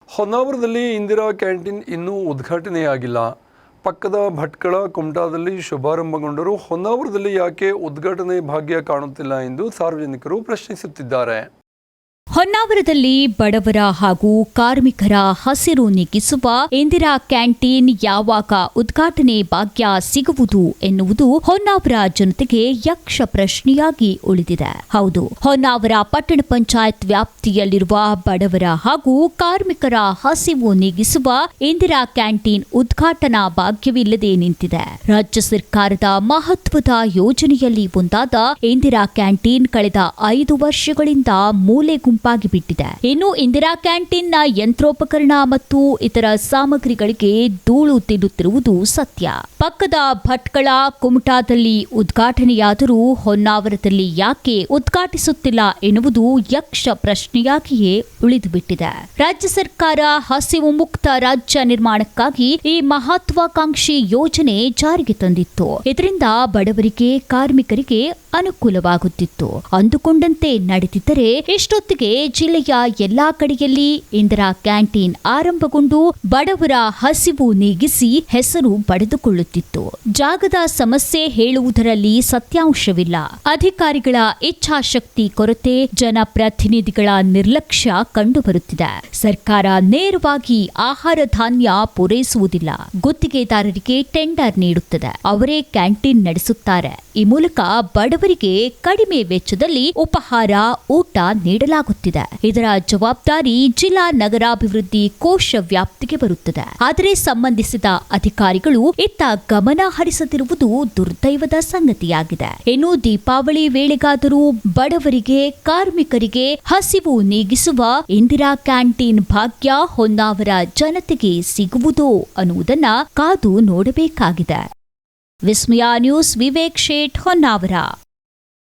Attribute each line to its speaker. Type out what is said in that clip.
Speaker 1: ಹೊನ್ನಾವರದಲ್ಲಿ Indira canteen ಇನ್ನೂ ಉದ್ಘಾಟನೆಯಾಗಿಲ್ಲ. ಪಕ್ಕದ ಭಟ್ಕಳ ಕುಮಟಾದಲ್ಲಿ ಶುಭಾರಂಭಗೊಂಡರೂ ಹೊನ್ನಾವರದಲ್ಲಿ ಯಾಕೆ ಉದ್ಘಾಟನೆ ಭಾಗ್ಯ ಕಾಣುತ್ತಿಲ್ಲ ಎಂದು ಸಾರ್ವಜನಿಕರು ಪ್ರಶ್ನಿಸುತ್ತಿದ್ದಾರೆ.
Speaker 2: ಹೊನ್ನಾವರದಲ್ಲಿ ಬಡವರ ಹಾಗೂ ಕಾರ್ಮಿಕರ ಹಸಿರು ನೀಗಿಸುವ ಇಂದಿರಾ ಕ್ಯಾಂಟೀನ್ ಯಾವಾಗ ಉದ್ಘಾಟನೆ ಭಾಗ್ಯ ಸಿಗುವುದು ಎನ್ನುವುದು ಹೊನ್ನಾವರ ಜನತೆಗೆ ಯಕ್ಷ ಪ್ರಶ್ನೆಯಾಗಿ ಉಳಿದಿದೆ. ಹೌದು, ಹೊನ್ನಾವರ ಪಟ್ಟಣ ಪಂಚಾಯತ್ ವ್ಯಾಪ್ತಿಯಲ್ಲಿರುವ ಬಡವರ ಹಾಗೂ ಕಾರ್ಮಿಕರ ಹಸಿವು ನೀಗಿಸುವ ಇಂದಿರಾ ಕ್ಯಾಂಟೀನ್ ಉದ್ಘಾಟನಾ ಭಾಗ್ಯವಿಲ್ಲದೆ ನಿಂತಿದೆ. ರಾಜ್ಯ ಸರ್ಕಾರದ ಮಹತ್ವದ ಯೋಜನೆಯಲ್ಲಿ ಒಂದಾದ ಇಂದಿರಾ ಕ್ಯಾಂಟೀನ್ ಕಳೆದ 5 ವರ್ಷಗಳಿಂದ ಮೂಲೆ ಬಿಟ್ಟಿದೆ. ಇನ್ನು ಇಂದಿರಾ ಕ್ಯಾಂಟೀನ್ನ ಯಂತ್ರೋಪಕರಣ ಮತ್ತು ಇತರ ಸಾಮಗ್ರಿಗಳಿಗೆ ಧೂಳು ತಿನ್ನುತ್ತಿರುವುದು ಸತ್ಯ. ಪಕ್ಕದ ಭಟ್ಕಳ ಕುಮಟಾದಲ್ಲಿ ಉದ್ಘಾಟನೆಯಾದರೂ ಹೊನ್ನಾವರದಲ್ಲಿ ಯಾಕೆ ಉದ್ಘಾಟಿಸುತ್ತಿಲ್ಲ ಎನ್ನುವುದು ಯಕ್ಷ ಪ್ರಶ್ನೆಯಾಗಿಯೇ ಉಳಿದುಬಿಟ್ಟಿದೆ. ರಾಜ್ಯ ಸರ್ಕಾರ ಹಸಿವು ಮುಕ್ತ ರಾಜ್ಯ ನಿರ್ಮಾಣಕ್ಕಾಗಿ ಈ ಮಹತ್ವಾಕಾಂಕ್ಷಿ ಯೋಜನೆ ಜಾರಿಗೆ ತಂದಿತ್ತು. ಇದರಿಂದ ಬಡವರಿಗೆ, ಕಾರ್ಮಿಕರಿಗೆ ಅನುಕೂಲವಾಗುತ್ತಿತ್ತು. ಅಂದುಕೊಂಡಂತೆ ನಡೆದಿದ್ದರೆ ಇಷ್ಟೊತ್ತಿಗೆ ಜಿಲ್ಲೆಯ ಎಲ್ಲಾ ಕಡೆಯಲ್ಲಿ ಇಂದಿರಾ ಕ್ಯಾಂಟೀನ್ ಆರಂಭಗೊಂಡು ಬಡವರ ಹಸಿವು ನೀಗಿಸಿ ಹೆಸರು ಪಡೆದುಕೊಳ್ಳುತ್ತಿತ್ತು. ಜಾಗದ ಸಮಸ್ಯೆ ಹೇಳುವುದರಲ್ಲಿ ಸತ್ಯಾಂಶವಿಲ್ಲ. ಅಧಿಕಾರಿಗಳ ಇಚ್ಛಾಶಕ್ತಿ ಕೊರತೆ, ಜನಪ್ರತಿನಿಧಿಗಳ ನಿರ್ಲಕ್ಷ್ಯ ಕಂಡುಬರುತ್ತಿದೆ. ಸರ್ಕಾರ ನೇರವಾಗಿ ಆಹಾರ ಧಾನ್ಯ ಪೂರೈಸುವುದಿಲ್ಲ. ಗುತ್ತಿಗೆದಾರರಿಗೆ ಟೆಂಡರ್ ನೀಡುತ್ತದೆ. ಅವರೇ ಕ್ಯಾಂಟೀನ್ ನಡೆಸುತ್ತಾರೆ. ಈ ಮೂಲಕ ಬಡವರಿಗೆ ಕಡಿಮೆ ವೆಚ್ಚದಲ್ಲಿ ಉಪಹಾರ, ಊಟ ನೀಡಲಾಗುತ್ತಿದೆ. ಇದರ ಜವಾಬ್ದಾರಿ ಜಿಲ್ಲಾ ನಗರಾಭಿವೃದ್ಧಿ ಕೋಶ ವ್ಯಾಪ್ತಿಗೆ ಬರುತ್ತದೆ. ಆದರೆ ಸಂಬಂಧಿಸಿದ ಅಧಿಕಾರಿಗಳು ಇತ್ತ ಗಮನ ಹರಿಸದಿರುವುದು ದುರ್ದೈವದ ಸಂಗತಿಯಾಗಿದೆ. ಇನ್ನು ದೀಪಾವಳಿ ವೇಳೆಗಾದರೂ ಬಡವರಿಗೆ, ಕಾರ್ಮಿಕರಿಗೆ ಹಸಿವು ನೀಗಿಸುವ ಇಂದಿರಾ ಕ್ಯಾಂಟೀನ್ ಭಾಗ್ಯ ಹೊನ್ನಾವರ ಜನತೆಗೆ ಸಿಗುವುದೋ ಅನ್ನುವುದನ್ನ ಕಾದು ನೋಡಬೇಕಾಗಿದೆ. ವಿಸ್ಮಯ ನ್ಯೂಸ್, ವಿವೇಕ್ ಶೇಟ್, ಹೊನ್ನಾವರ.